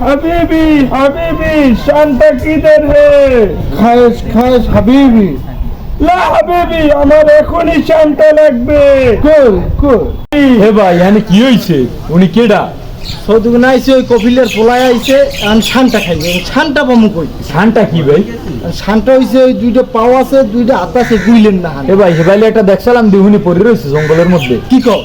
हबीबी हबीबी शांता किधर है? খায়েশ খায়েশ হাবিবি। লা হাবিবি আমার এখনই শান্তা লাগবে। কই কই হে ভাই এখানে কি হইছে? উনি কেডা? সদুগুনা আইছে, ওই কপিলের পোলায় আইছে, আর শানটা খাইবে। শানটা পামু কই? শান্তা কি ভাই? শানটা হইছে ওই দুইটা পাও আছে, দুইটা হাত আছে, গুইলেন না হাত। হে ভাই হেবাইলে একটা দেখছিলাম দিহুনি পড়ে রয়েছে জঙ্গলের মধ্যে। কি কও?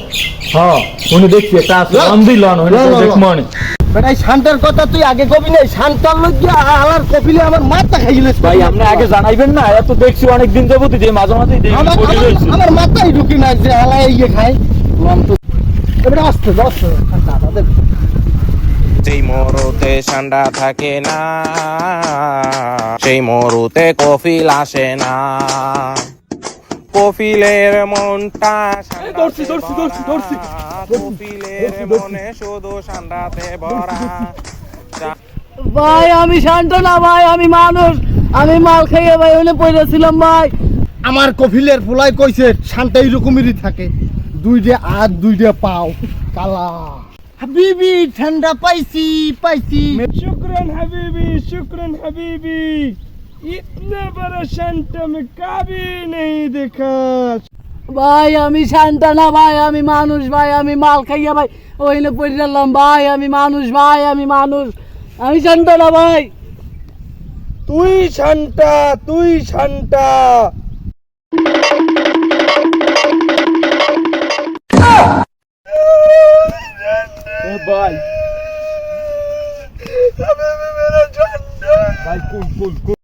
হ্যাঁ উনি দেখছি একটা আছে আন্দি লন হইছে দেখমু অনেক। বেটা শান্তার কথা তুই আগে কবি নাই, শান্তার লজ্জা আলার কপিলে আমার মাথা খাইলে। ভাই আপনি আগে জানাইবেন না? এত দেখছি অনেক দিন যাবত যে মাঝে মাঝে পড়ে রয়েছে। আমার মাথায় ঢুকি না যে আলাই ইয়ে খায়। এবারে আসতে আসতে দাদা যেই মরুতে ঠান্ডা থাকে না, সেই মরুতে কফিল আসে না। কফিলের মনটা কফিলের মনে শুধু ঠান্ডাতে ভরা। ভাই আমি শান্ত না ভাই, আমি মানুষ, আমি মাল খাইয়ে ভাই ওখানে পড়েছিলাম ভাই। আমার কফিলের পোলায় কইছে শান্তা এইরকমেরই থাকে, দুইটা হাত দুইটা পাও কালা। হাবিবি ঠান্ডা পাইছি পাইছি। शुक्रन हबीबी शुक्रन हबीबी, इतने बड़ा शांता में कभी नहीं देखा। ভাই আমি শান্ত না ভাই, আমি মানুষ ভাই, আমি মাল খাইয়ে ভাই ওখানে পড়ে গেলাম ভাই। আমি মানুষ ভাই, আমি মানুষ, আমি শান্ত না ভাই। তুই শান্তা তুই শান্তা। ভাই ভাই কোন কোন